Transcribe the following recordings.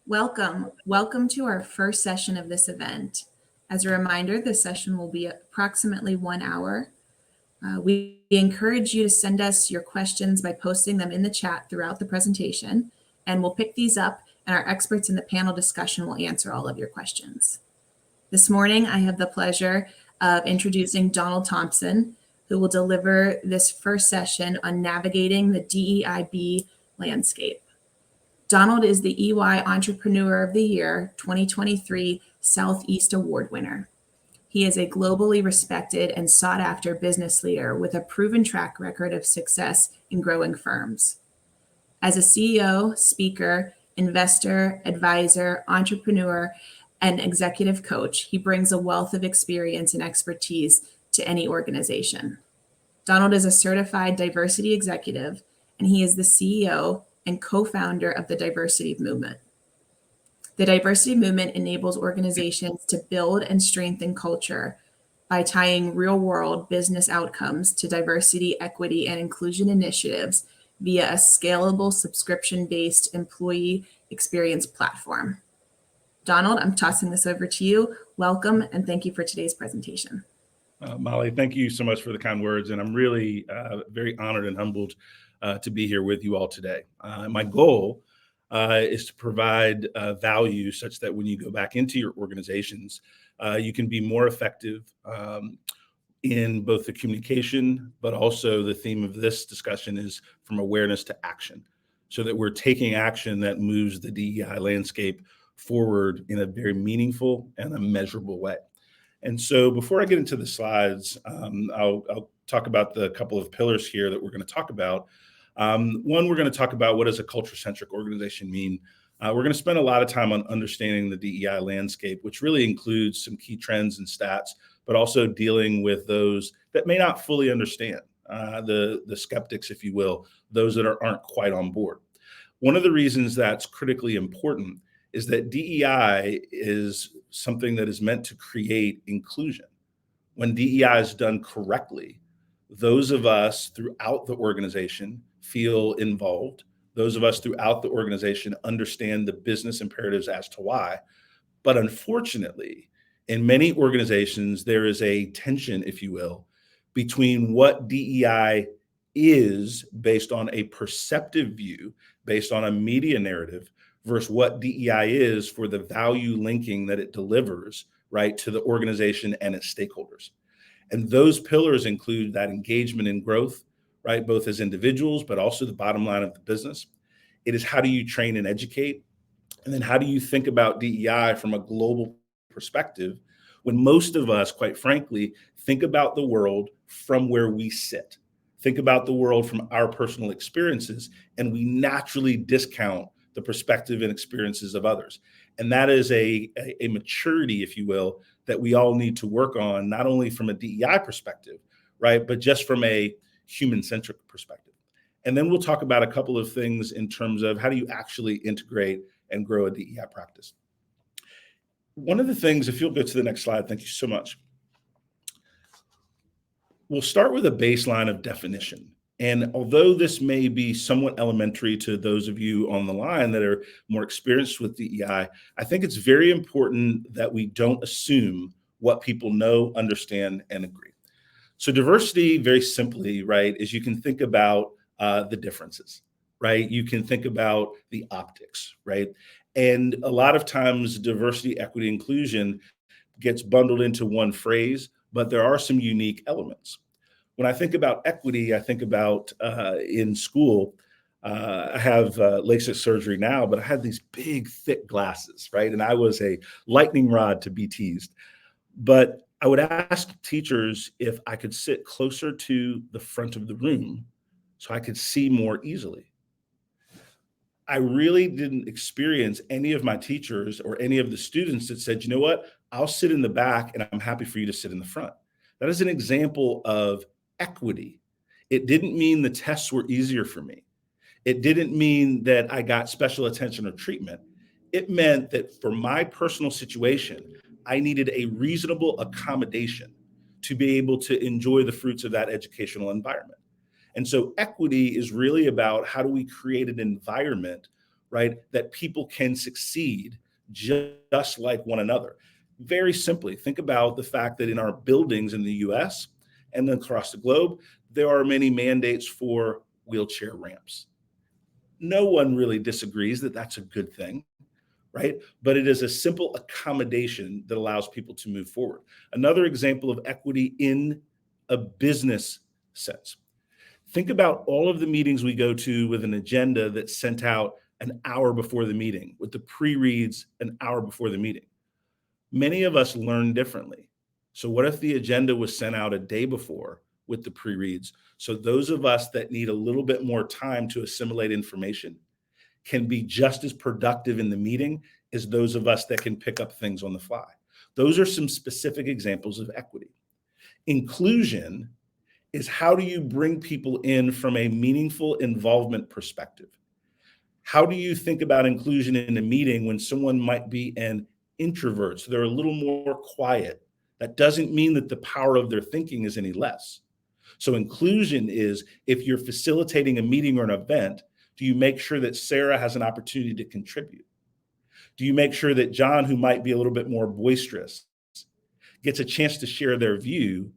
Welcome to our first session of this event. As a reminder, this session will be approximately 1 hour. We encourage you to send us your questions by posting them in the chat throughout the presentation, and we'll pick these up, and our experts in the panel discussion will answer all of your questions. This morning, I have the pleasure of introducing Donald Thompson, who will deliver this first session on navigating the DEIB landscape. Donald is the EY Entrepreneur of the Year 2023 Southeast Award winner. He is a globally respected and sought-after business leader with a proven track record of success in growing firms. As a CEO, speaker, investor, advisor, entrepreneur, and executive coach, he brings a wealth of experience and expertise to any organization. Donald is a certified diversity executive, and he is the CEO and co-founder of the Diversity Movement. The Diversity Movement enables organizations to build and strengthen culture by tying real-world business outcomes to diversity, equity, and inclusion initiatives via a scalable subscription-based employee experience platform. Donald, I'm tossing this over to you. Welcome, and thank you for today's presentation. Molly, thank you so much for the kind words, and I'm really very honored and humbled to be here with you all today. My goal is to provide value such that when you go back into your organizations, you can be more effective in both the communication, but also the theme of this discussion is from awareness to action, so that we're taking action that moves the DEI landscape forward in a very meaningful and a measurable way. And so before I get into the slides, I'll talk about the couple of pillars here that we're going to talk about. One, we're going to talk about what does a culture-centric organization mean. We're going to spend a lot of time on understanding the DEI landscape, which really includes some key trends and stats, but also dealing with those that may not fully understand, the skeptics, if you will, those that aren't quite on board. One of the reasons that's critically important is that DEI is something that is meant to create inclusion. When DEI is done correctly, those of us throughout the organization feel involved. Those of us throughout the organization understand the business imperatives as to why. But unfortunately, in many organizations, there is a tension, if you will, between what DEI is based on a perceptive view, based on a media narrative, versus what DEI is for the value linking that it delivers, right, to the organization and its stakeholders. And those pillars include that engagement and growth, right, both as individuals, but also the bottom line of the business. It is how do you train and educate? And then how do you think about DEI from a global perspective when most of us, quite frankly, think about the world from where we sit, think about the world from our personal experiences, and we naturally discount the perspective and experiences of others. And that is a maturity, if you will, that we all need to work on, not only from a DEI perspective, right, but just from a human-centric perspective. And then we'll talk about a couple of things in terms of how do you actually integrate and grow a DEI practice. One of the things, if you'll go to the next slide, thank you so much. We'll start with a baseline of definition. And although this may be somewhat elementary to those of you on the line that are more experienced with DEI, I think it's very important that we don't assume what people know, understand, and agree. So diversity, very simply, right, is you can think about the differences, right? You can think about the optics, right? And a lot of times diversity, equity, inclusion gets bundled into one phrase, but there are some unique elements. When I think about equity, I think about in school, I have LASIK surgery now, but I had these big, thick glasses, right? And I was a lightning rod to be teased. But I would ask teachers if I could sit closer to the front of the room so I could see more easily. I really didn't experience any of my teachers or any of the students that said, you know what, I'll sit in the back and I'm happy for you to sit in the front. That is an example of equity. It didn't mean the tests were easier for me. It didn't mean that I got special attention or treatment. It meant that for my personal situation, I needed a reasonable accommodation to be able to enjoy the fruits of that educational environment. And so equity is really about how do we create an environment, right? That people can succeed just like one another. Very simply, think about the fact that in our buildings in the US and then across the globe, there are many mandates for wheelchair ramps. No one really disagrees that that's a good thing, right? But it is a simple accommodation that allows people to move forward. Another example of equity in a business sense. Think about all of the meetings we go to with an agenda that's sent out an hour before the meeting, with the pre-reads an hour before the meeting. Many of us learn differently. So what if the agenda was sent out a day before with the pre-reads? So those of us that need a little bit more time to assimilate information can be just as productive in the meeting as those of us that can pick up things on the fly. Those are some specific examples of equity. Inclusion is how do you bring people in from a meaningful involvement perspective? How do you think about inclusion in a meeting when someone might be an introvert, so they're a little more quiet? That doesn't mean that the power of their thinking is any less. So inclusion is if you're facilitating a meeting or an event, do you make sure that Sarah has an opportunity to contribute? Do you make sure that John, who might be a little bit more boisterous, gets a chance to share their view,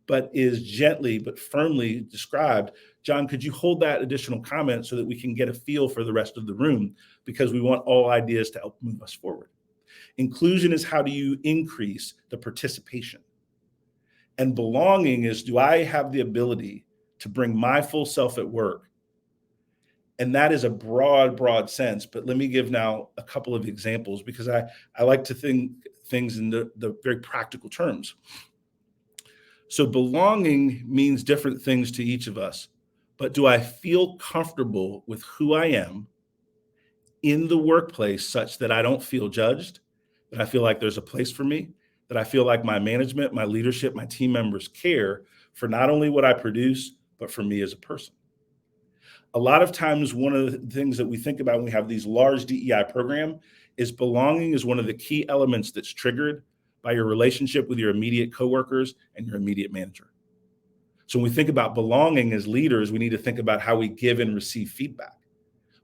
but is gently but firmly described? John, could you hold that additional comment so that we can get a feel for the rest of the room, because we want all ideas to help move us forward. Inclusion is how do you increase the participation? And belonging is, do I have the ability to bring my full self at work? And that is a broad sense, but let me give now a couple of examples, because I like to think things in the very practical terms. So belonging means different things to each of us, but do I feel comfortable with who I am in the workplace such that I don't feel judged, that I feel like there's a place for me, that I feel like my management, my leadership, my team members care for not only what I produce, but for me as a person? A lot of times, one of the things that we think about when we have these large DEI program is belonging is one of the key elements that's triggered by your relationship with your immediate coworkers and your immediate manager. So when we think about belonging as leaders, we need to think about how we give and receive feedback.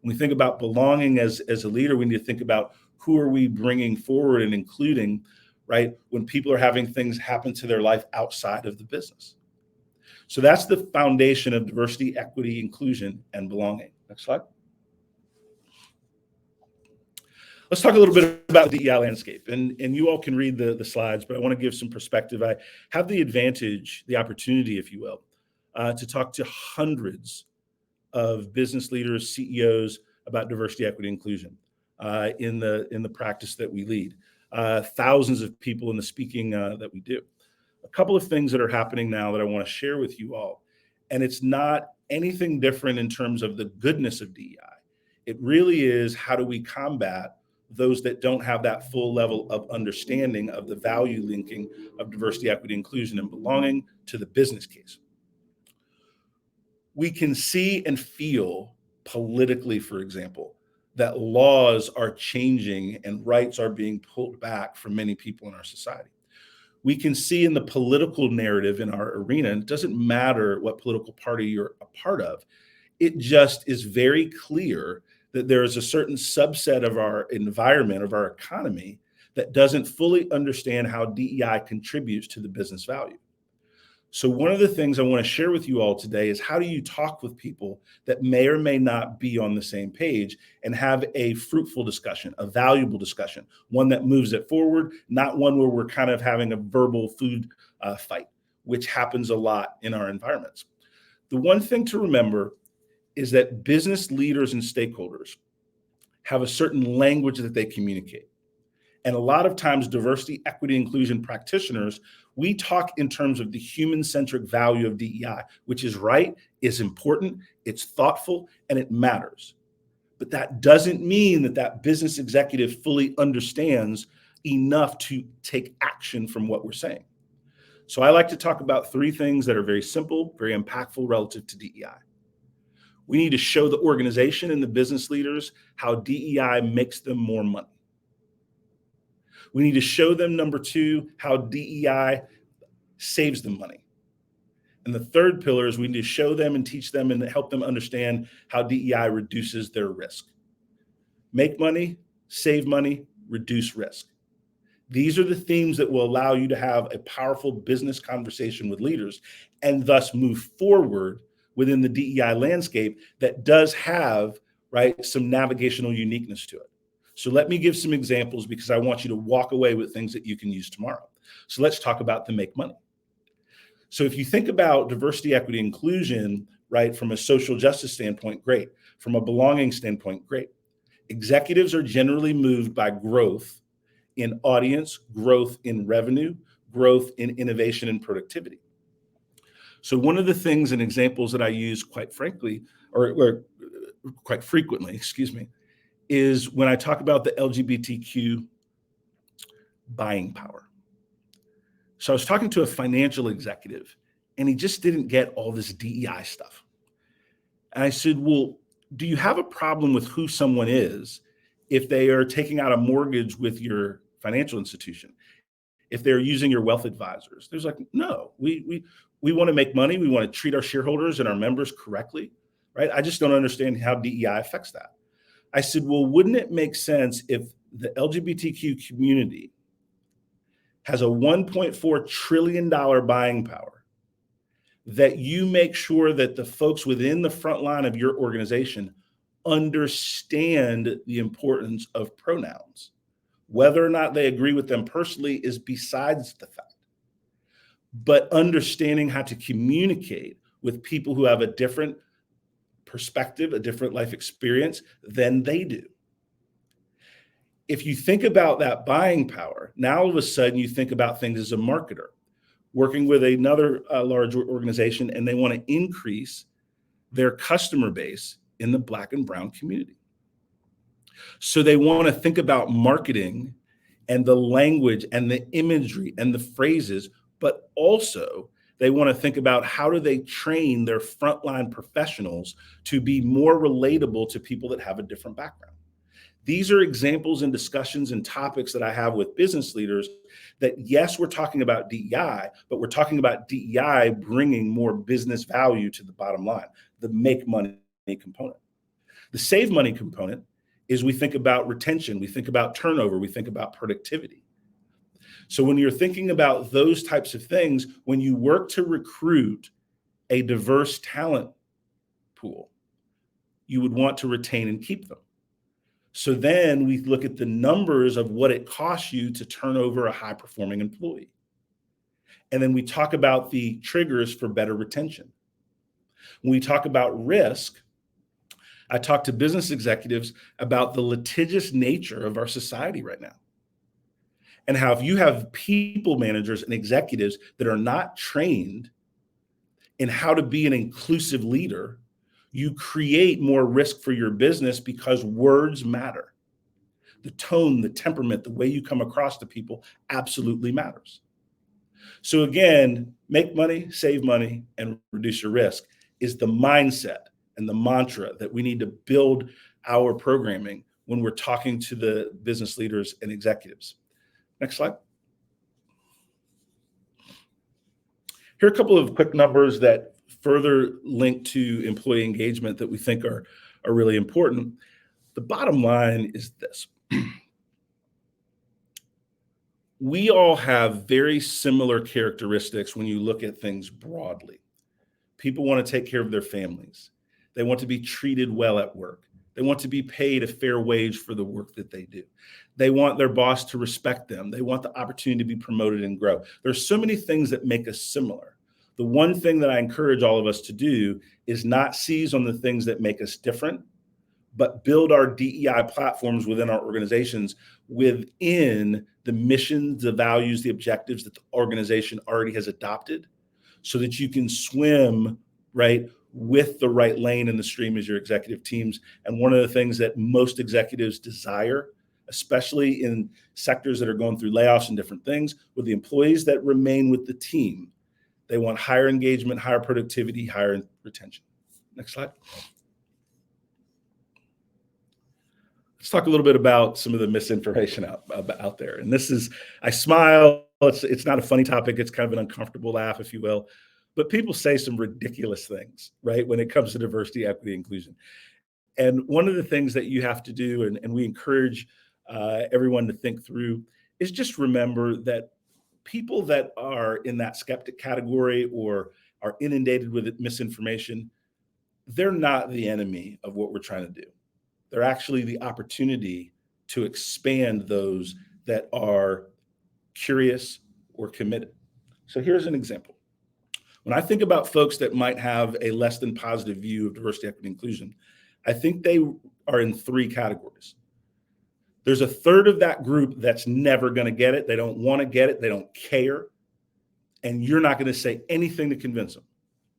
When we think about belonging as a leader, we need to think about who are we bringing forward and including, right, when people are having things happen to their life outside of the business. So that's the foundation of diversity, equity, inclusion, and belonging. Next slide. Let's talk a little bit about the DEI landscape. And you all can read the slides, but I want to give some perspective. I have the advantage, the opportunity, if you will, to talk to hundreds of business leaders, CEOs about diversity, equity, inclusion in the practice that we lead. Thousands of people in the speaking that we do. A couple of things that are happening now that I want to share with you all. And it's not anything different in terms of the goodness of DEI. It really is, how do we combat those that don't have that full level of understanding of the value linking of diversity, equity, inclusion, and belonging to the business case. We can see and feel politically, for example, that laws are changing and rights are being pulled back from many people in our society. We can see in the political narrative in our arena, and it doesn't matter what political party you're a part of, it just is very clear that there is a certain subset of our environment, of our economy, that doesn't fully understand how DEI contributes to the business value. So one of the things I want to share with you all today is, how do you talk with people that may or may not be on the same page and have a fruitful discussion, a valuable discussion, one that moves it forward, not one where we're kind of having a verbal food fight, which happens a lot in our environments. The one thing to remember is that business leaders and stakeholders have a certain language that they communicate. And a lot of times, diversity, equity, inclusion practitioners, we talk in terms of the human-centric value of DEI, which is right, is important, it's thoughtful, and it matters. But that doesn't mean that that business executive fully understands enough to take action from what we're saying. So I like to talk about three things that are very simple, very impactful relative to DEI. We need to show the organization and the business leaders how DEI makes them more money. We need to show them, number two, how DEI saves them money. And the third pillar is we need to show them and teach them and help them understand how DEI reduces their risk. Make money, save money, reduce risk. These are the themes that will allow you to have a powerful business conversation with leaders and thus move forward within the DEI landscape that does have, right, some navigational uniqueness to it. So let me give some examples because I want you to walk away with things that you can use tomorrow. So let's talk about the make money. So if you think about diversity, equity, inclusion, right, from a social justice standpoint, great. From a belonging standpoint, great. Executives are generally moved by growth in audience, growth in revenue, growth in innovation and productivity. So one of the things and examples that I use quite frankly, or quite frequently, excuse me, is when I talk about the LGBTQ buying power. So I was talking to a financial executive and he just didn't get all this DEI stuff. And I said, well, do you have a problem with who someone is if they are taking out a mortgage with your financial institution? If they're using your wealth advisors? There's like, no, we want to make money. We want to treat our shareholders and our members correctly, right? I just don't understand how DEI affects that. I said, well, wouldn't it make sense if the LGBTQ community has a $1.4 trillion buying power, that you make sure that the folks within the front line of your organization understand the importance of pronouns? Whether or not they agree with them personally is besides the fact. But understanding how to communicate with people who have a different perspective, a different life experience than they do. If you think about that buying power, now all of a sudden you think about things as a marketer, working with another large organization, and they want to increase their customer base in the Black and brown community. So they want to think about marketing and the language and the imagery and the phrases, but also they want to think about how do they train their frontline professionals to be more relatable to people that have a different background. These are examples and discussions and topics that I have with business leaders that, yes, we're talking about DEI, but we're talking about DEI bringing more business value to the bottom line, the make money component. The save money component is we think about retention, we think about turnover, we think about productivity. So when you're thinking about those types of things, when you work to recruit a diverse talent pool, you would want to retain and keep them. So then we look at the numbers of what it costs you to turn over a high-performing employee. And then we talk about the triggers for better retention. When we talk about risk, I talk to business executives about the litigious nature of our society right now. And how if you have people managers and executives that are not trained in how to be an inclusive leader, you create more risk for your business because words matter. The tone, the temperament, the way you come across to people absolutely matters. So again, make money, save money, and reduce your risk is the mindset and the mantra that we need to build our programming when we're talking to the business leaders and executives. Next slide. Here are a couple of quick numbers that further link to employee engagement that we think are really important. The bottom line is this. We all have very similar characteristics when you look at things broadly. People want to take care of their families. They want to be treated well at work. They want to be paid a fair wage for the work that they do. They want their boss to respect them. They want the opportunity to be promoted and grow. There's so many things that make us similar. The one thing that I encourage all of us to do is not seize on the things that make us different, but build our DEI platforms within our organizations within the missions, the values, the objectives that the organization already has adopted so that you can swim, right, with the right lane in the stream as your executive teams. And one of the things that most executives desire, especially in sectors that are going through layoffs and different things, with the employees that remain with the team, they want higher engagement, higher productivity, higher retention. Next slide. Let's talk a little bit about some of the misinformation out there. And this is, I smile, it's not a funny topic, it's kind of an uncomfortable laugh, if you will. But people say some ridiculous things, right, when it comes to diversity, equity, inclusion. And one of the things that you have to do, and we encourage everyone to think through, is just remember that people that are in that skeptic category or are inundated with misinformation, they're not the enemy of what we're trying to do. They're actually the opportunity to expand those that are curious or committed. So here's an example. When I think about folks that might have a less than positive view of diversity, equity, inclusion, I think they are in three categories. There's a third of that group that's never going to get it. They don't want to get it. They don't care. And you're not going to say anything to convince them.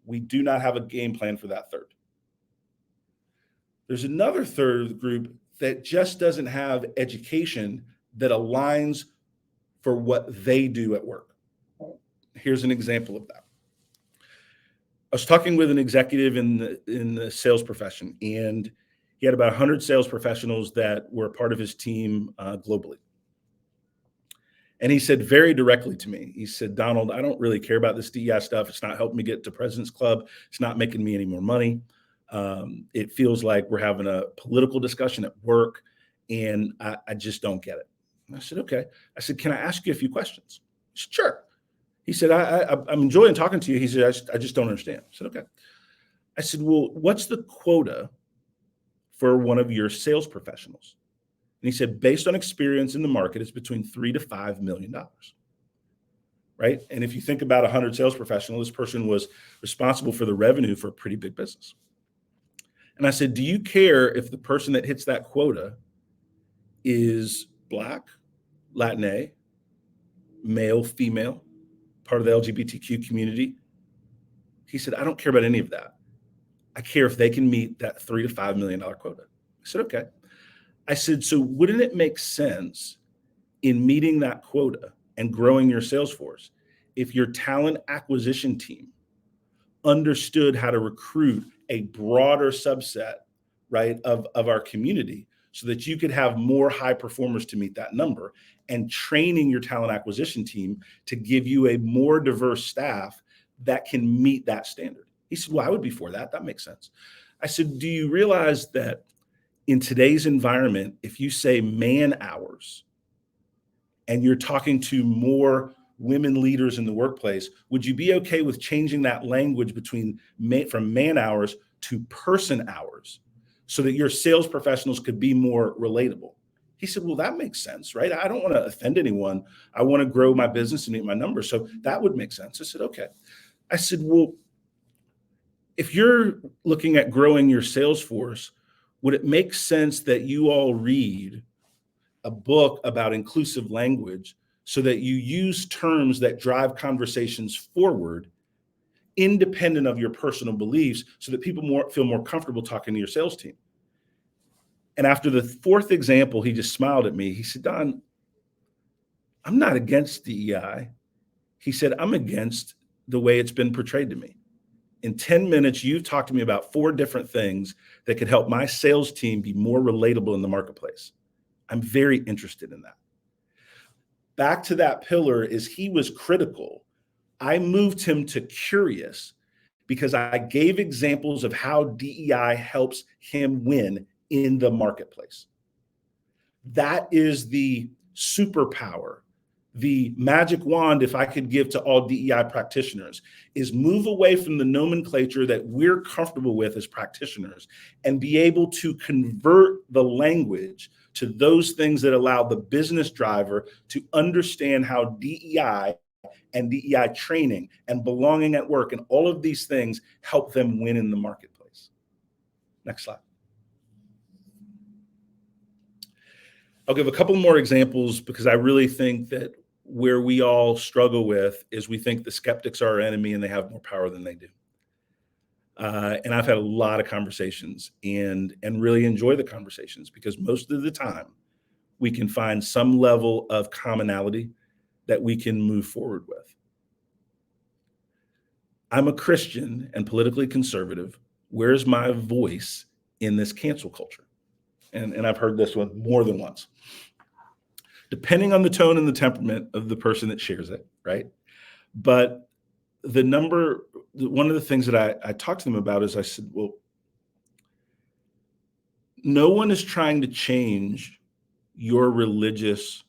We do not have a game plan for that third. There's another third of the group that just doesn't have education that aligns for what they do at work. Here's an example of that. I was talking with an executive in the sales profession, and he had about 100 sales professionals that were part of his team globally. And he said very directly to me, he said, Donald, I don't really care about this DEI stuff. It's not helping me get to President's Club. It's not making me any more money. It feels like we're having a political discussion at work, and I just don't get it. And I said, okay. I said, can I ask you a few questions? He said, sure. He said, I'm enjoying talking to you. He said, I just don't understand. I said, okay. I said, well, what's the quota for one of your sales professionals? And he said, based on experience in the market, it's between $3 to $5 million. Right? And if you think about 100 sales professionals, this person was responsible for the revenue for a pretty big business. And I said, do you care if the person that hits that quota is Black, Latina, male, female, part of the LGBTQ community? He said, I don't care about any of that. I care if they can meet that $3 to $5 million quota. I said, okay. I said, so wouldn't it make sense in meeting that quota and growing your sales force if your talent acquisition team understood how to recruit a broader subset, right, of our community, so that you could have more high performers to meet that number, and training your talent acquisition team to give you a more diverse staff that can meet that standard? He said, well, I would be for that. That makes sense. I said, do you realize that in today's environment, if you say man hours and you're talking to more women leaders in the workplace, would you be okay with changing that language from man hours to person hours so that your sales professionals could be more relatable? He said, well, that makes sense, right? I don't want to offend anyone. I want to grow my business and meet my numbers. So that would make sense. I said, okay. I said, well, if you're looking at growing your sales force, would it make sense that you all read a book about inclusive language so that you use terms that drive conversations forward independent of your personal beliefs so that people feel more comfortable talking to your sales team? And after the fourth example, he just smiled at me. He said, Don, I'm not against DEI. He said, I'm against the way it's been portrayed to me. In 10 minutes, you've talked to me about 4 different things that could help my sales team be more relatable in the marketplace. I'm very interested in that. Back to that pillar is he was critical. I moved him to curious because I gave examples of how DEI helps him win in the marketplace. That is the superpower. The magic wand, if I could give to all DEI practitioners, is move away from the nomenclature that we're comfortable with as practitioners and be able to convert the language to those things that allow the business driver to understand how DEI and DEI training and belonging at work and all of these things help them win in the marketplace. Next slide. I'll give a couple more examples because I really think that where we all struggle with is we think the skeptics are our enemy and they have more power than they do. And I've had a lot of conversations and really enjoy the conversations because most of the time we can find some level of commonality that we can move forward with. I'm a Christian and politically conservative. Where's my voice in this cancel culture? And I've heard this one more than once. Depending on the tone and the temperament of the person that shares it, right? But one of the things that I talked to them about is I said, well, No one is trying to change your religious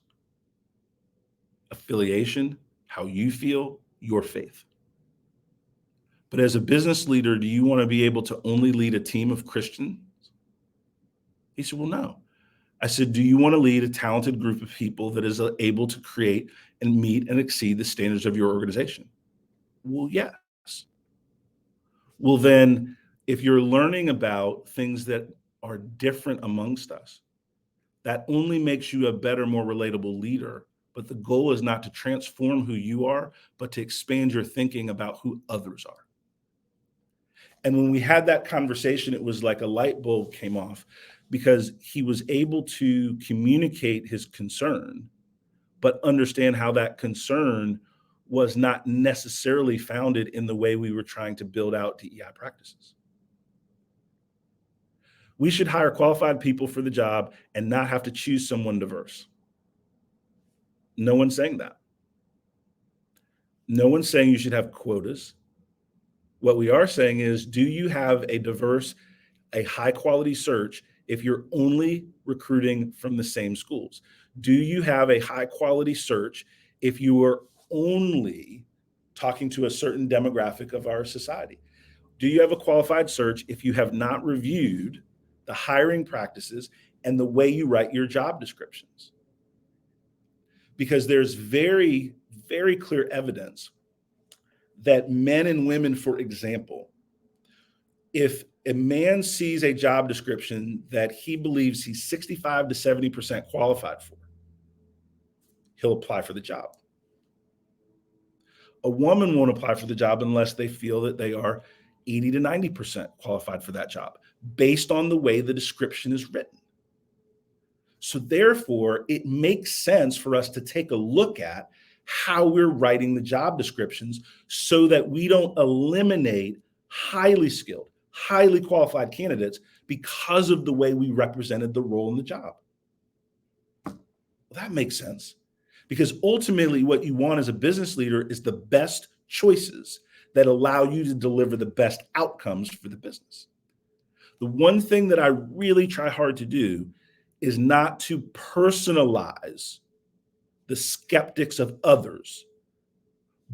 affiliation, how you feel, your faith. But as a business leader, do you want to be able to only lead a team of Christians? He said, well, no. I said, do you want to lead a talented group of people that is able to create and meet and exceed the standards of your organization? Well, yes. Well, then, if you're learning about things that are different amongst us, that only makes you a better, more relatable leader. But the goal is not to transform who you are, but to expand your thinking about who others are. And when we had that conversation, it was like a light bulb came off, because he was able to communicate his concern, but understand how that concern was not necessarily founded in the way we were trying to build out DEI practices. We should hire qualified people for the job and not have to choose someone diverse. No one's saying that. No one's saying you should have quotas. What we are saying is, do you have a high quality search if you're only recruiting from the same schools? Do you have a high quality search if you are only talking to a certain demographic of our society? Do you have a qualified search if you have not reviewed the hiring practices and the way you write your job descriptions? Because there's very, very clear evidence that men and women, for example, if a man sees a job description that he believes he's 65 to 70% qualified for, he'll apply for the job. A woman won't apply for the job unless they feel that they are 80 to 90% qualified for that job, based on the way the description is written. So therefore, it makes sense for us to take a look at how we're writing the job descriptions so that we don't eliminate highly skilled, highly qualified candidates because of the way we represented the role in the job. Well, that makes sense, because ultimately what you want as a business leader is the best choices that allow you to deliver the best outcomes for the business. The one thing that I really try hard to do is not to personalize the skeptics of others,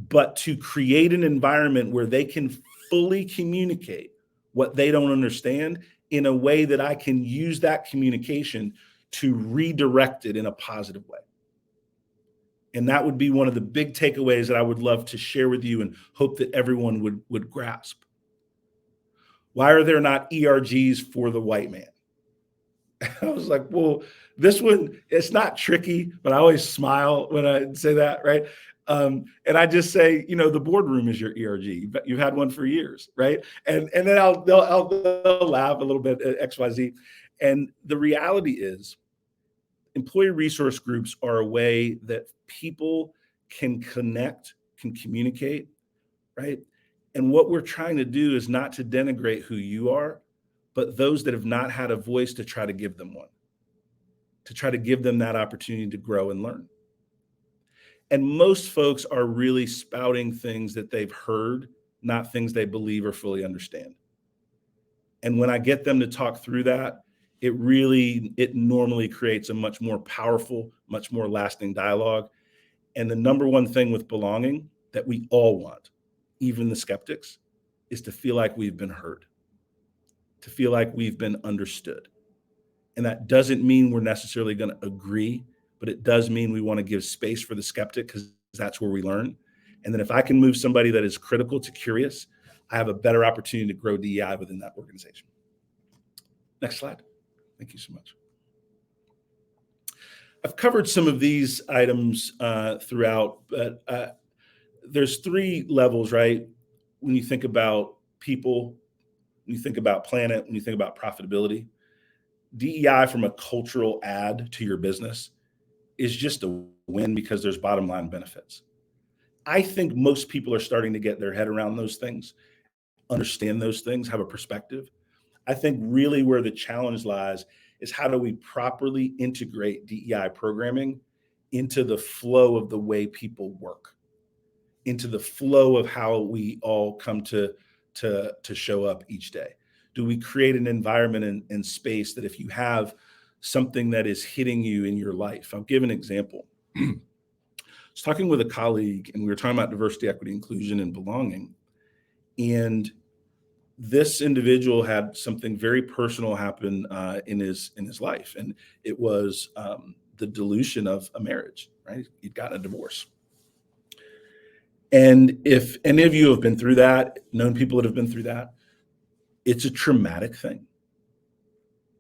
but to create an environment where they can fully communicate what they don't understand in a way that I can use that communication to redirect it in a positive way. And that would be one of the big takeaways that I would love to share with you and hope that everyone would grasp. Why are there not ERGs for the white man? I was like, well, this one, it's not tricky, but I always smile when I say that, right? And I just say, the boardroom is your ERG. You've had one for years, right? And then they'll laugh a little bit at XYZ. And the reality is, employee resource groups are a way that people can connect, can communicate, right? And what we're trying to do is not to denigrate who you are, but those that have not had a voice, to try to give them one, to try to give them that opportunity to grow and learn. And most folks are really spouting things that they've heard, not things they believe or fully understand. And when I get them to talk through that, it normally creates a much more powerful, much more lasting dialogue. And the number one thing with belonging that we all want, even the skeptics, is to feel like we've been heard, to feel like we've been understood. And that doesn't mean we're necessarily going to agree, but it does mean we want to give space for the skeptic, because that's where we learn. And then if I can move somebody that is critical to curious, I have a better opportunity to grow DEI within that organization. Next slide. Thank you so much. I've covered some of these items throughout, but there's three levels, right? When you think about people, when you think about planet, when you think about profitability, DEI from a cultural add to your business is just a win, because there's bottom line benefits. I think most people are starting to get their head around those things, understand those things, have a perspective. I think really where the challenge lies is, how do we properly integrate DEI programming into the flow of the way people work, into the flow of how we all come to show up each day? Do we create an environment and space that if you have something that is hitting you in your life? I'll give an example. I was talking with a colleague, and we were talking about diversity, equity, inclusion, and belonging. And this individual had something very personal happen in his life, and it was the dilution of a marriage. Right, he'd gotten a divorce. And if any of you have been through that, known people that have been through that, it's a traumatic thing.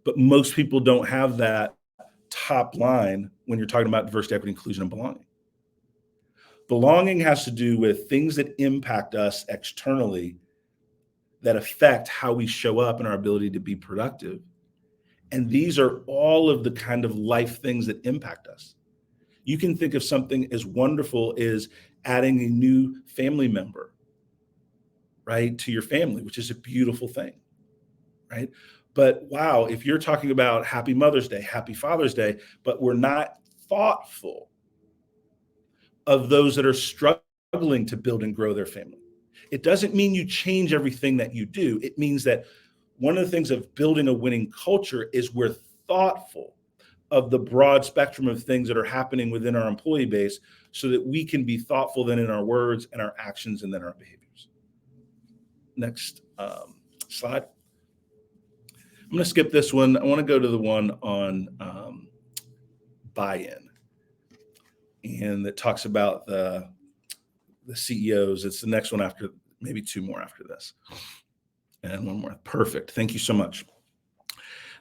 But most people don't have that top line when you're talking about diversity, equity, inclusion, and belonging. Belonging has to do with things that impact us externally that affect how we show up and our ability to be productive. And these are all of the kind of life things that impact us. You can think of something as wonderful as adding a new family member, right, to your family, which is a beautiful thing, right? But wow, if you're talking about Happy Mother's Day, Happy Father's Day, but we're not thoughtful of those that are struggling to build and grow their family, it doesn't mean you change everything that you do. It means that one of the things of building a winning culture is we're thoughtful of the broad spectrum of things that are happening within our employee base so that we can be thoughtful then in our words and our actions and then our behaviors. Next slide. I'm going to skip this one. I want to go to the one on buy-in, and that talks about the CEOs. It's the next one after, maybe two more after this. And one more. Perfect. Thank you so much.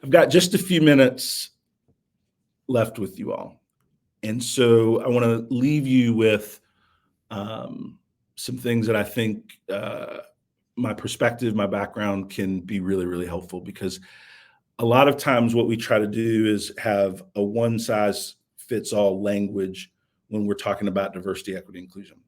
I've got just a few minutes left with you all. And so I want to leave you with some things that I think my perspective, my background can be really, really helpful, because a lot of times what we try to do is have a one size fits all language when we're talking about diversity, equity, inclusion.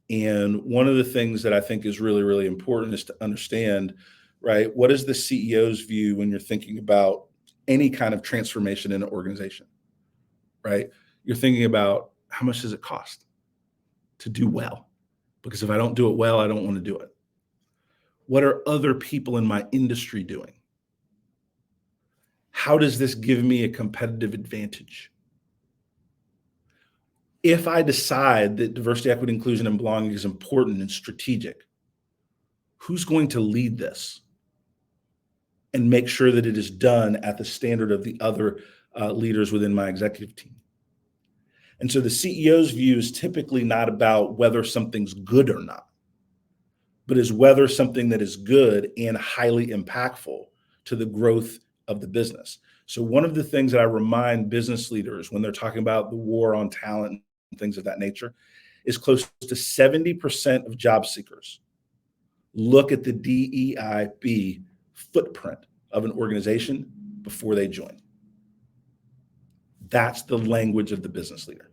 And one of the things that I think is really, really important is to understand, right, what is the CEO's view when you're thinking about any kind of transformation in an organization, right? You're thinking about how much does it cost to do well? Because if I don't do it well, I don't want to do it. What are other people in my industry doing? How does this give me a competitive advantage? If I decide that diversity, equity, inclusion, and belonging is important and strategic, who's going to lead this and make sure that it is done at the standard of the other leaders within my executive team? And so the CEO's view is typically not about whether something's good or not, but is whether something that is good and highly impactful to the growth of the business. So one of the things that I remind business leaders when they're talking about the war on talent and things of that nature is close to 70% of job seekers look at the DEIB footprint of an organization before they join. That's the language of the business leader.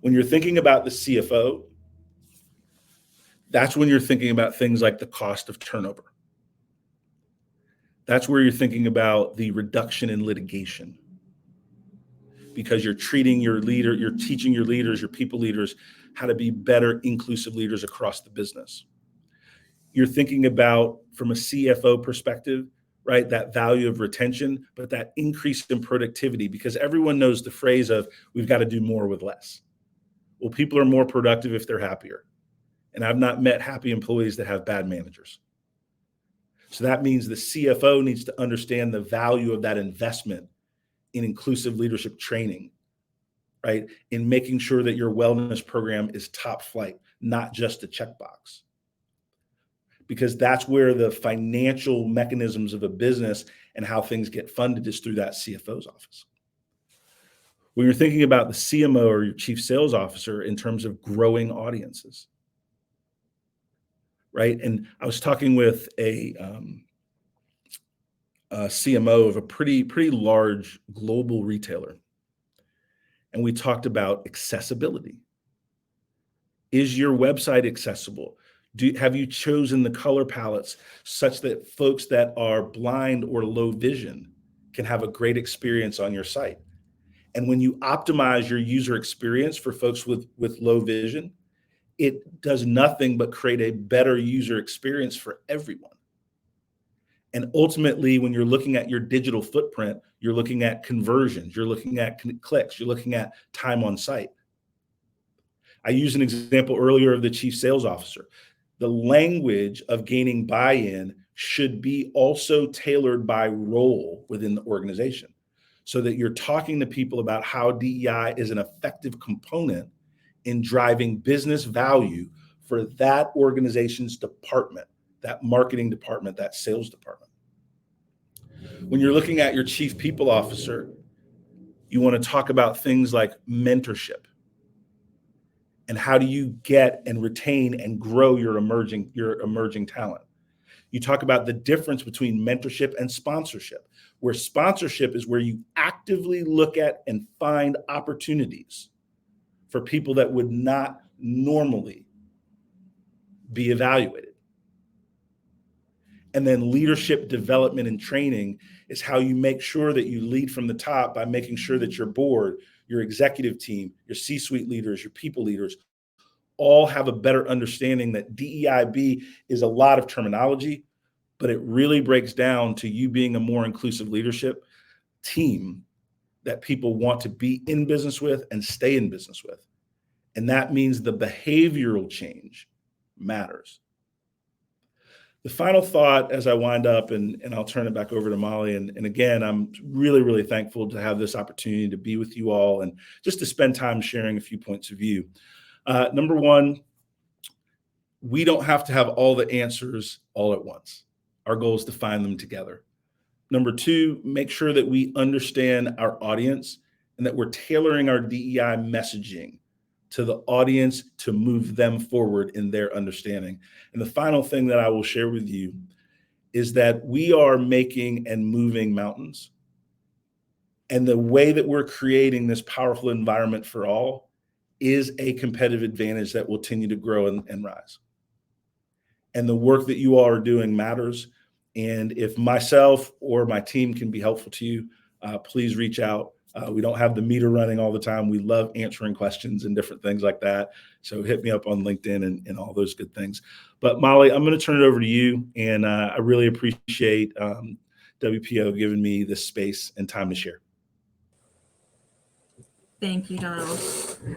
When you're thinking about the CFO, that's when you're thinking about things like the cost of turnover. That's where you're thinking about the reduction in litigation, because you're teaching your leaders, your people leaders, how to be better inclusive leaders across the business. You're thinking about, from a CFO perspective, right, that value of retention, but that increase in productivity, because everyone knows the phrase of we've got to do more with less. Well, people are more productive if they're happier. And I've not met happy employees that have bad managers. So that means the CFO needs to understand the value of that investment in inclusive leadership training, right? In making sure that your wellness program is top flight, not just a checkbox. Because that's where the financial mechanisms of a business and how things get funded is through that CFO's office. When you're thinking about the CMO or your chief sales officer in terms of growing audiences, right? And I was talking with a CMO of a pretty large global retailer, and we talked about accessibility. Is your website accessible? Have you chosen the color palettes such that folks that are blind or low vision can have a great experience on your site? And when you optimize your user experience for folks with low vision, it does nothing but create a better user experience for everyone. And ultimately, when you're looking at your digital footprint, you're looking at conversions, you're looking at clicks, you're looking at time on site. I used an example earlier of the chief sales officer. The language of gaining buy-in should be also tailored by role within the organization, so that you're talking to people about how DEI is an effective component in driving business value for that organization's department, that marketing department, that sales department. When you're looking at your chief people officer, you want to talk about things like mentorship and how do you get and retain and grow your emerging talent. You talk about the difference between mentorship and sponsorship, where sponsorship is where you actively look at and find opportunities for people that would not normally be evaluated. And then leadership development and training is how you make sure that you lead from the top by making sure that your board, your executive team, your C-suite leaders, your people leaders, all have a better understanding that DEIB is a lot of terminology, but it really breaks down to you being a more inclusive leadership team that people want to be in business with and stay in business with. And that means the behavioral change matters. The final thought as I wind up, and I'll turn it back over to Molly. And again, I'm really, really thankful to have this opportunity to be with you all and just to spend time sharing a few points of view. Number one, we don't have to have all the answers all at once. Our goal is to find them together. Number two, make sure that we understand our audience and that we're tailoring our DEI messaging to the audience to move them forward in their understanding. And the final thing that I will share with you is that we are making and moving mountains. And the way that we're creating this powerful environment for all is a competitive advantage that will continue to grow and rise. And the work that you all are doing matters. And if myself or my team can be helpful to you, please reach out. We don't have the meter running all the time. We love answering questions and different things like that. So hit me up on LinkedIn and all those good things. But Molly, I'm going to turn it over to you. And I really appreciate WPO giving me this space and time to share. Thank you, Donald. I'm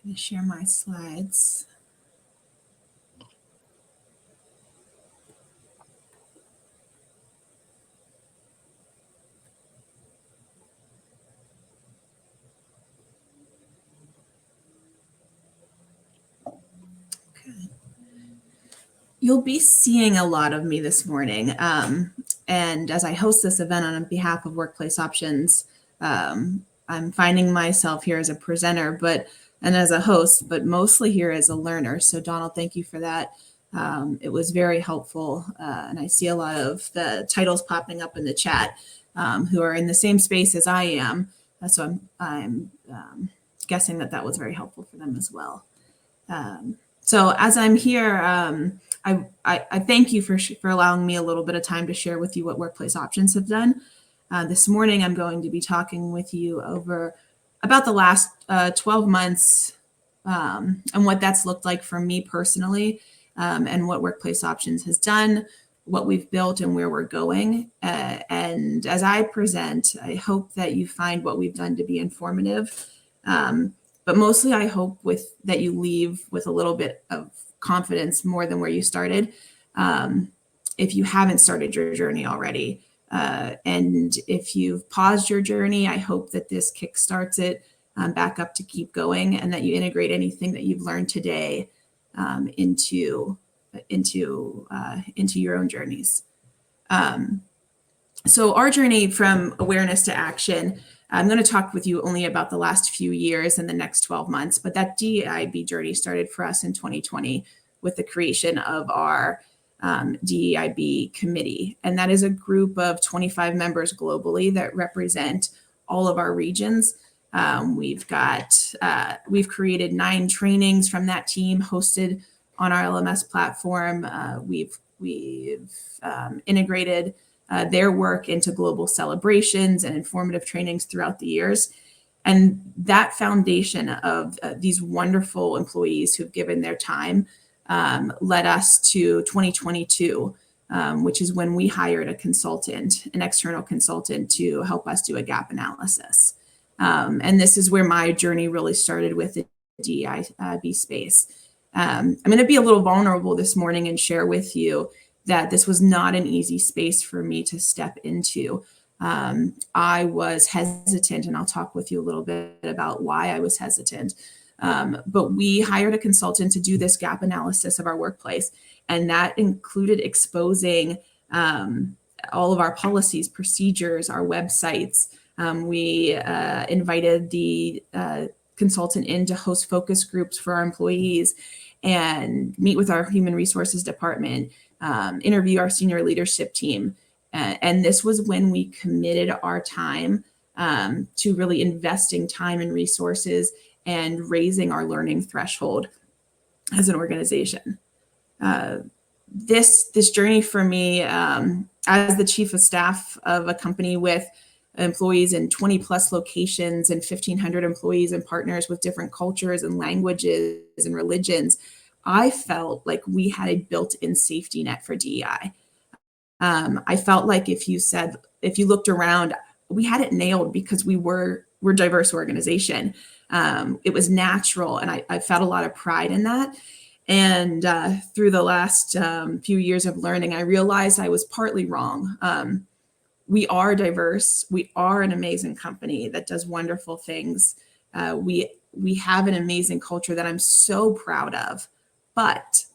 going to share my slides. You'll be seeing a lot of me this morning. And as I host this event on behalf of Workplace Options, I'm finding myself here as a presenter, and as a host, but mostly here as a learner. So Donald, thank you for that. It was very helpful. And I see a lot of the titles popping up in the chat who are in the same space as I am. So I'm guessing that was very helpful for them as well. So as I'm here, I thank you for allowing me a little bit of time to share with you what Workplace Options have done. This morning, I'm going to be talking with you about the last 12 months and what that's looked like for me personally, and what Workplace Options has done, what we've built, and where we're going. And as I present, I hope that you find what we've done to be informative. But mostly, I hope that you leave with a little bit of confidence more than where you started, if you haven't started your journey already. And if you've paused your journey, I hope that this kickstarts it back up to keep going, and that you integrate anything that you've learned today into your own journeys. So our journey from awareness to action, I'm going to talk with you only about the last few years and the next 12 months, but that DEIB journey started for us in 2020 with the creation of our DEIB committee. And that is a group of 25 members globally that represent all of our regions. We've created 9 trainings from that team hosted on our LMS platform. We've integrated their work into global celebrations and informative trainings throughout the years. And that foundation of these wonderful employees who've given their time led us to 2022, which is when we hired a consultant, an external consultant, to help us do a gap analysis. And this is where my journey really started with the DEIB space. I'm going to be a little vulnerable this morning and share with you that this was not an easy space for me to step into. I was hesitant, and I'll talk with you a little bit about why I was hesitant. But we hired a consultant to do this gap analysis of our workplace, and that included exposing all of our policies, procedures, our websites. We invited the consultant in to host focus groups for our employees and meet with our human resources department, interview our senior leadership team. And this was when we committed our time to really investing time and resources and raising our learning threshold as an organization. This journey for me, as the chief of staff of a company with employees in 20 plus locations and 1,500 employees and partners with different cultures and languages and religions, I felt like we had a built-in safety net for DEI. I felt like if you looked around, we had it nailed because we're a diverse organization. It was natural, and I felt a lot of pride in that. And through the last few years of learning, I realized I was partly wrong. We are diverse. We are an amazing company that does wonderful things. We have an amazing culture that I'm so proud of, but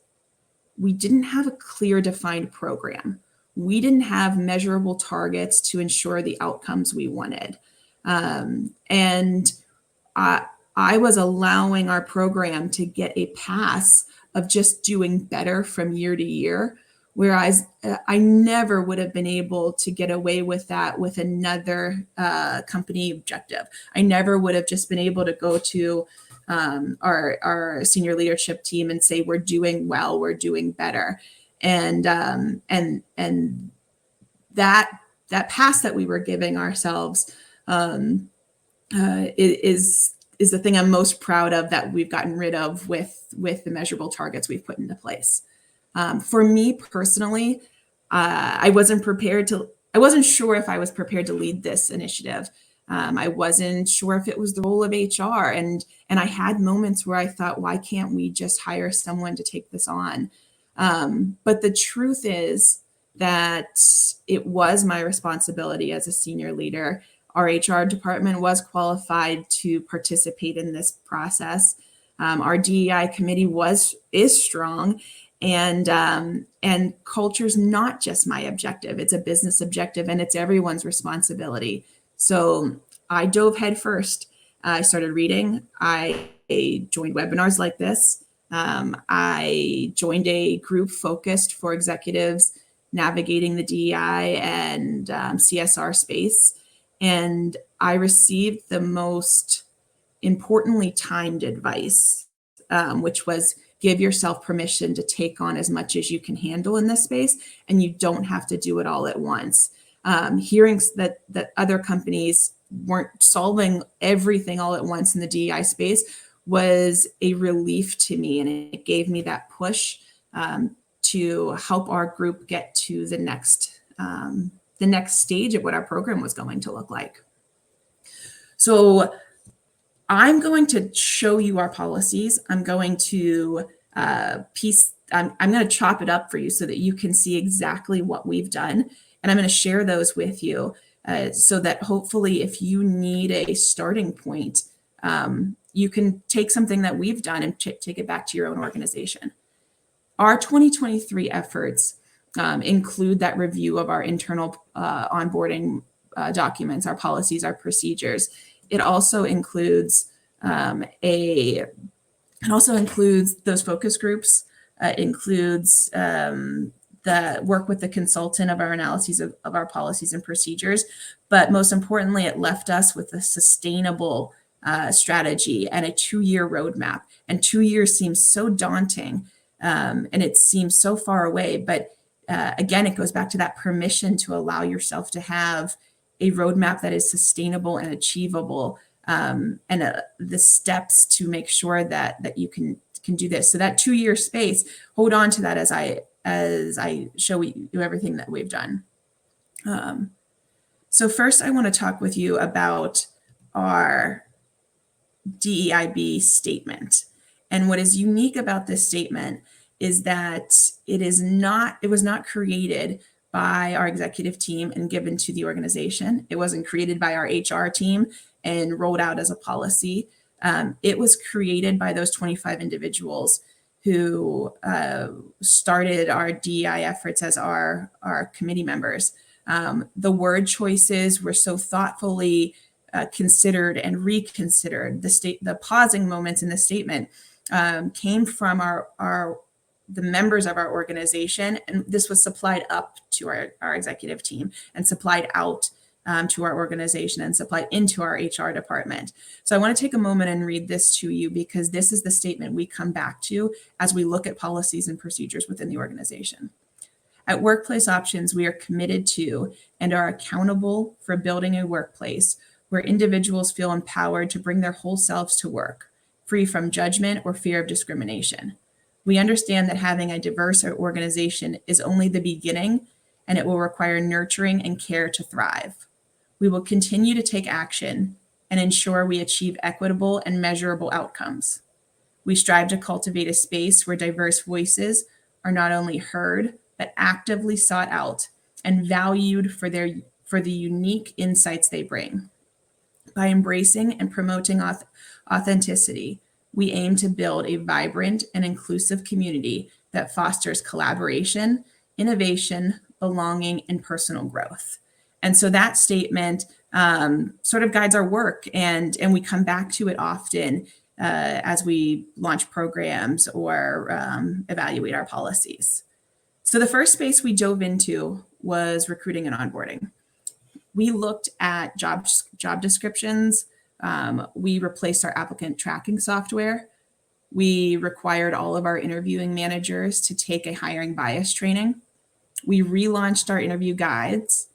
we didn't have a clear defined program. We didn't have measurable targets to ensure the outcomes we wanted. And I was allowing our program to get a pass of just doing better from year to year, whereas I never would have been able to get away with that with another company objective. I never would have just been able to go to our senior leadership team and say, we're doing well, we're doing better. And that pass that we were giving ourselves is the thing I'm most proud of that we've gotten rid of with the measurable targets we've put into place. For me personally, I wasn't sure if I was prepared to lead this initiative. I wasn't sure if it was the role of HR, and I had moments where I thought, why can't we just hire someone to take this on? But the truth is that it was my responsibility as a senior leader. Our HR department was qualified to participate in this process. Our DEI committee is strong, and culture's not just my objective. It's a business objective, and it's everyone's responsibility. So I dove headfirst. I started reading. I joined webinars like this. I joined a group focused for executives navigating the DEI and CSR space. And I received the most importantly timed advice, which was give yourself permission to take on as much as you can handle in this space, and you don't have to do it all at once. Hearing that other companies weren't solving everything all at once in the DEI space was a relief to me, and it gave me that push to help our group get to the next stage of what our program was going to look like. So I'm going to show you our policies. I'm going to I'm going to chop it up for you so that you can see exactly what we've done. And I'm going to share those with you so that hopefully if you need a starting point, you can take something that we've done and take it back to your own organization. Our 2023 efforts include that review of our internal onboarding documents, our policies, our procedures. It also includes those focus groups. It includes the work with the consultant of our analyses of our policies and procedures. But most importantly, it left us with a sustainable strategy and a 2-year roadmap. And 2 years seems so daunting, and it seems so far away. But again, it goes back to that permission to allow yourself to have a roadmap that is sustainable and achievable, and the steps to make sure that you can do this. So that 2-year space, hold on to that as as I show you everything that we've done. So first, I want to talk with you about our DEIB statement. And what is unique about this statement is that it was not created by our executive team and given to the organization. It wasn't created by our HR team and rolled out as a policy. It was created by those 25 individuals who started our DEI efforts as our committee members. The word choices were so thoughtfully considered and reconsidered. The pausing moments in the statement came from the members of our organization, and this was supplied up to our executive team and supplied out to our organization and supplied into our HR department. So I want to take a moment and read this to you, because this is the statement we come back to as we look at policies and procedures within the organization. At Workplace Options, we are committed to and are accountable for building a workplace where individuals feel empowered to bring their whole selves to work, free from judgment or fear of discrimination. We understand that having a diverse organization is only the beginning, and it will require nurturing and care to thrive. We will continue to take action and ensure we achieve equitable and measurable outcomes. We strive to cultivate a space where diverse voices are not only heard, but actively sought out and valued for the unique insights they bring. By embracing and promoting authenticity, we aim to build a vibrant and inclusive community that fosters collaboration, innovation, belonging, and personal growth. And so that statement sort of guides our work, and we come back to it often as we launch programs or evaluate our policies. So the first space we dove into was recruiting and onboarding. We looked at job descriptions. We replaced our applicant tracking software. We required all of our interviewing managers to take a hiring bias training. We relaunched our interview guides.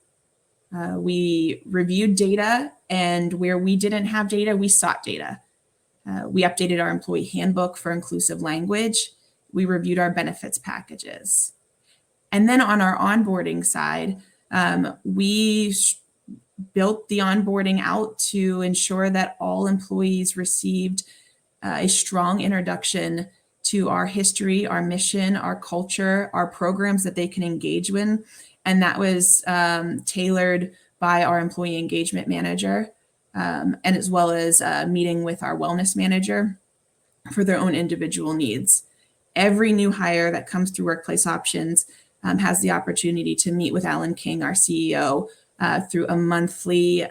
We reviewed data, and where we didn't have data, we sought data. We updated our employee handbook for inclusive language. We reviewed our benefits packages. And then on our onboarding side, we built the onboarding out to ensure that all employees received a strong introduction to our history, our mission, our culture, our programs that they can engage with. And that was tailored by our employee engagement manager, and as well as meeting with our wellness manager for their own individual needs. Every new hire that comes through Workplace Options has the opportunity to meet with Alan King, our CEO, through a monthly,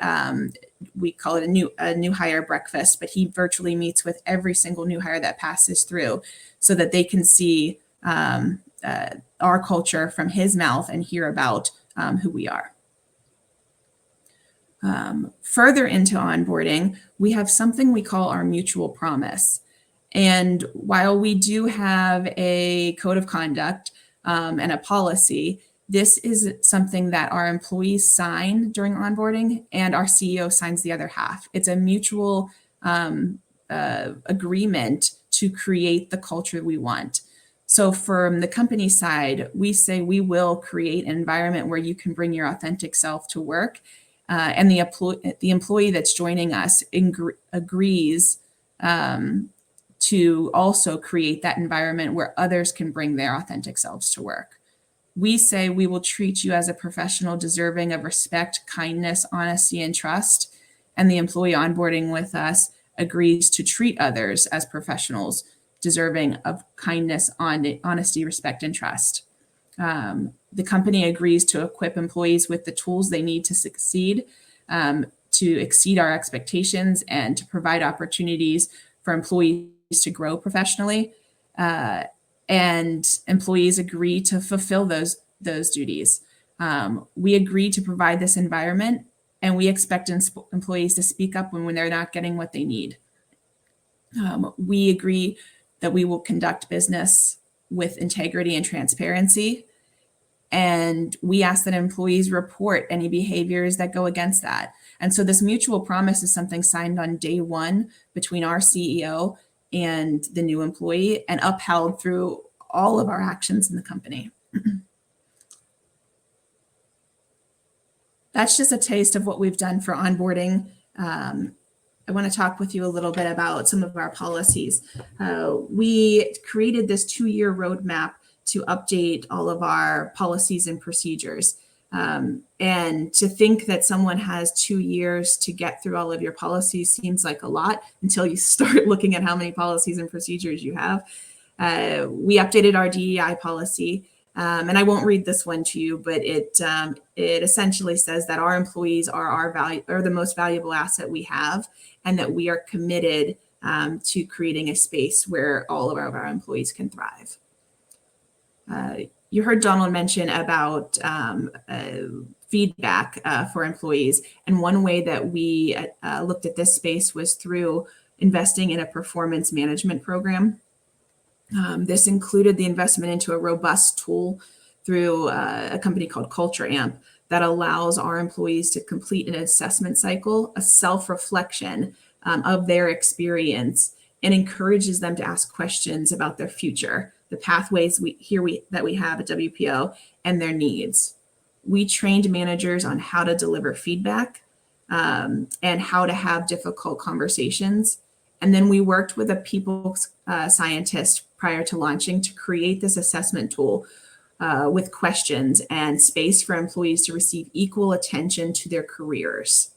we call it a new hire breakfast, but he virtually meets with every single new hire that passes through so that they can see our culture from his mouth and hear about who we are. Further into onboarding, we have something we call our mutual promise. And while we do have a code of conduct and a policy, this is something that our employees sign during onboarding, and our CEO signs the other half. It's a mutual agreement to create the culture we want. So from the company side, we say we will create an environment where you can bring your authentic self to work, and the employee that's joining us agrees to also create that environment where others can bring their authentic selves to work. We say we will treat you as a professional deserving of respect, kindness, honesty, and trust. And the employee onboarding with us agrees to treat others as professionals deserving of kindness, honesty, respect, and trust. The company agrees to equip employees with the tools they need to succeed, to exceed our expectations, and to provide opportunities for employees to grow professionally. And employees agree to fulfill those duties. We agree to provide this environment, and we expect employees to speak up when they're not getting what they need. We agree that we will conduct business with integrity and transparency, and we ask that employees report any behaviors that go against that. And so this mutual promise is something signed on day one between our CEO and the new employee, and upheld through all of our actions in the company. That's just a taste of what we've done for onboarding. I want to talk with you a little bit about some of our policies. We created this 2-year roadmap to update all of our policies and procedures. And to think that someone has 2 years to get through all of your policies seems like a lot until you start looking at how many policies and procedures you have. We updated our DEI policy. And I won't read this one to you, but it essentially says that our employees are the most valuable asset we have, and that we are committed to creating a space where all of our employees can thrive. You heard Donald mention about feedback for employees, and one way that we looked at this space was through investing in a performance management program. This included the investment into a robust tool through a company called Culture Amp that allows our employees to complete an assessment cycle, a self-reflection of their experience, and encourages them to ask questions about their future, the pathways that we have at WPO, and their needs. We trained managers on how to deliver feedback and how to have difficult conversations. And then we worked with a people scientist prior to launching to create this assessment tool with questions and space for employees to receive equal attention to their careers.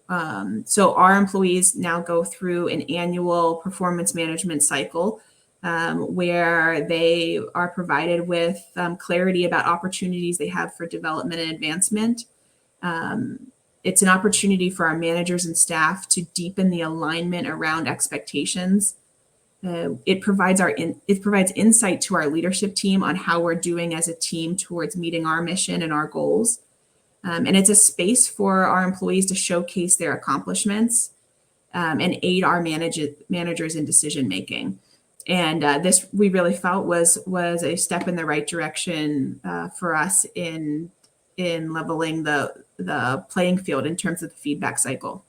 So our employees now go through an annual performance management cycle where they are provided with clarity about opportunities they have for development and advancement. It's an opportunity for our managers and staff to deepen the alignment around expectations. It provides insight to our leadership team on how we're doing as a team towards meeting our mission and our goals. And it's a space for our employees to showcase their accomplishments and aid our managers in decision making. And this we really felt was a step in the right direction for us in leveling the playing field in terms of the feedback cycle.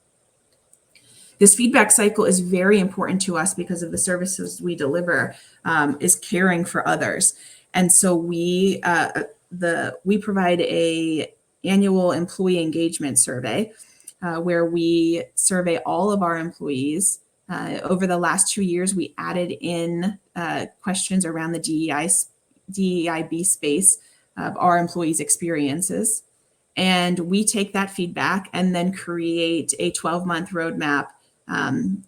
This feedback cycle is very important to us because of the services we deliver, is caring for others. And so we provide a annual employee engagement survey where we survey all of our employees. Over the last 2 years, we added in questions around the DEIB space of our employees' experiences. And we take that feedback and then create a 12-month roadmap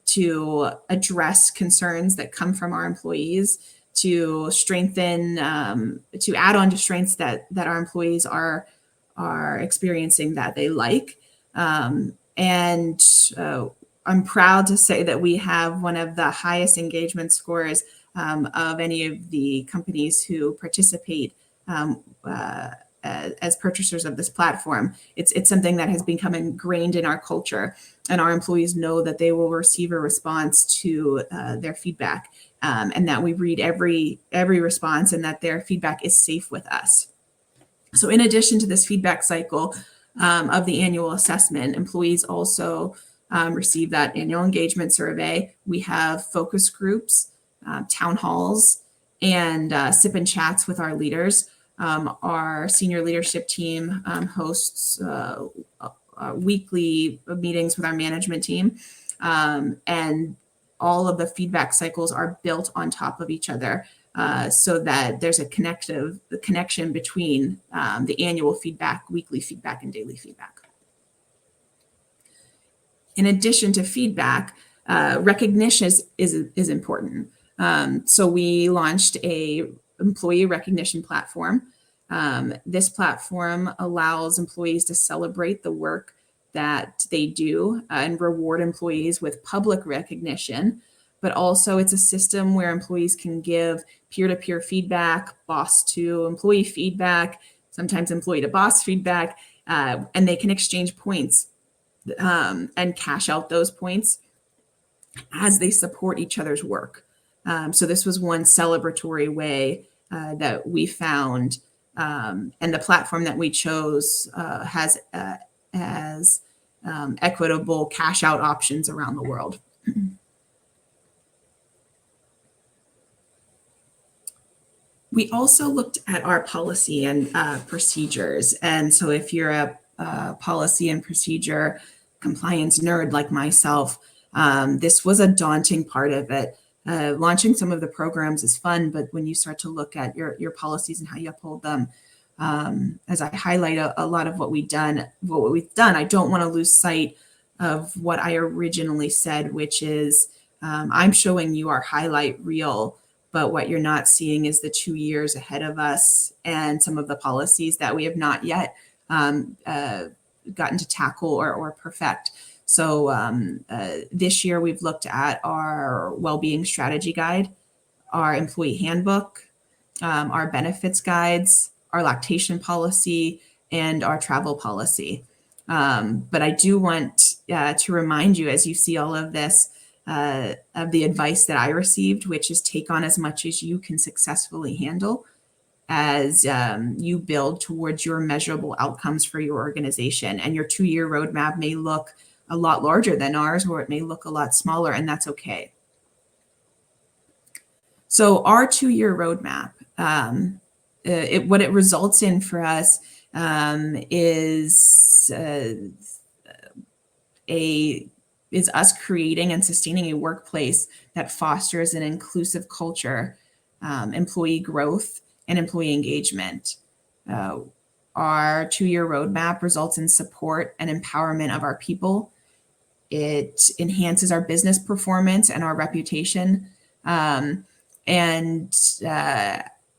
to address concerns that come from our employees, to strengthen, to add on to strengths that our employees are experiencing that they like. And I'm proud to say that we have one of the highest engagement scores of any of the companies who participate as purchasers of this platform. It's something that has become ingrained in our culture, and our employees know that they will receive a response to their feedback, and that we read every response, and that their feedback is safe with us. So in addition to this feedback cycle of the annual assessment, employees also receive that annual engagement survey. We have focus groups, town halls, and sip and chats with our leaders. Our senior leadership team hosts weekly meetings with our management team, and all of the feedback cycles are built on top of each other so that there's a connection between the annual feedback, weekly feedback, and daily feedback. In addition to feedback, recognition is important. So we launched a employee recognition platform. This platform allows employees to celebrate the work that they do and reward employees with public recognition, but also it's a system where employees can give peer-to-peer feedback, boss to employee feedback, sometimes employee to boss feedback, and they can exchange points and cash out those points as they support each other's work. So this was one celebratory way that we found, and the platform that we chose has equitable cash out options around the world. We also looked at our policy and procedures. And so if you're a policy and procedure compliance nerd like myself, this was a daunting part of it. Launching some of the programs is fun, but when you start to look at your policies and how you uphold them, as I highlight a lot of what we've done, I don't want to lose sight of what I originally said, which is I'm showing you our highlight reel, but what you're not seeing is the 2 years ahead of us and some of the policies that we have not yet gotten to tackle or perfect. So this year we've looked at our well-being strategy guide, our employee handbook, our benefits guides, our lactation policy, and our travel policy. But I do want to remind you, as you see all of this, of the advice that I received, which is take on as much as you can successfully handle as you build towards your measurable outcomes for your organization. And your 2-year roadmap may look a lot larger than ours, or it may look a lot smaller, and that's okay. So our 2-year roadmap, what it results in for us is us creating and sustaining a workplace that fosters an inclusive culture, employee growth, and employee engagement. Our 2-year roadmap results in support and empowerment of our people. It enhances our business performance and our reputation, and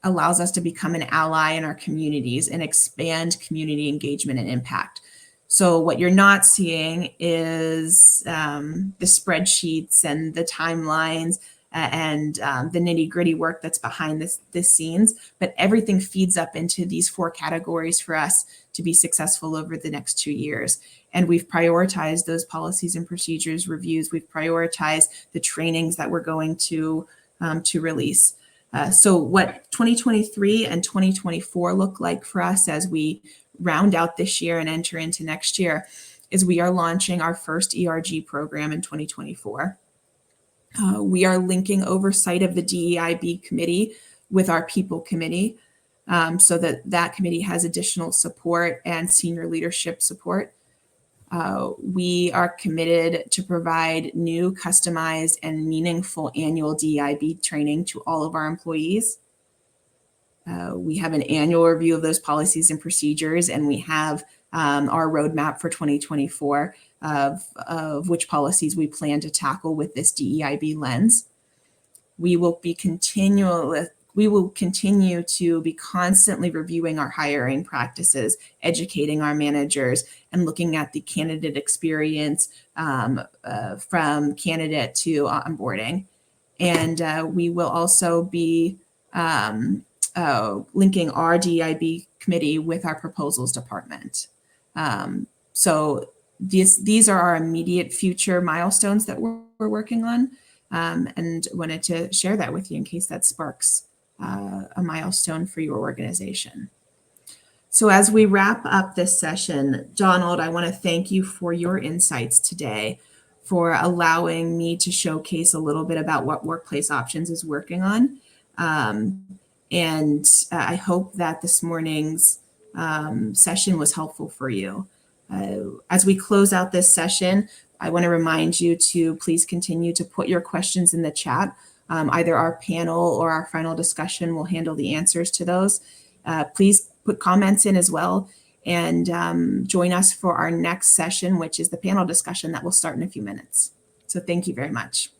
allows us to become an ally in our communities and expand community engagement and impact. So what you're not seeing is the spreadsheets and the timelines and the nitty-gritty work that's behind the scenes, but everything feeds up into these 4 categories for us to be successful over the next 2 years. And we've prioritized those policies and procedures reviews. We've prioritized the trainings that we're going to release. So what 2023 and 2024 look like for us as we round out this year and enter into next year is we are launching our first ERG program in 2024. We are linking oversight of the DEIB committee with our people committee, so that committee has additional support and senior leadership support. We are committed to provide new, customized, and meaningful annual DEIB training to all of our employees. We have an annual review of those policies and procedures, and we have our roadmap for 2024 of which policies we plan to tackle with this DEIB lens. We will continue to be constantly reviewing our hiring practices, educating our managers, and looking at the candidate experience from candidate to onboarding. And we will also be linking our DEIB committee with our proposals department. So these are our immediate future milestones that we're working on, and wanted to share that with you in case that sparks a milestone for your organization. So as we wrap up this session, Donald, I want to thank you for your insights today, for allowing me to showcase a little bit about what Workplace Options is working on. And I hope that this morning's session was helpful for you. As we close out this session, I want to remind you to please continue to put your questions in the chat. Either our panel or our final discussion will handle the answers to those. Please put comments in as well, and join us for our next session, which is the panel discussion that will start in a few minutes. So thank you very much.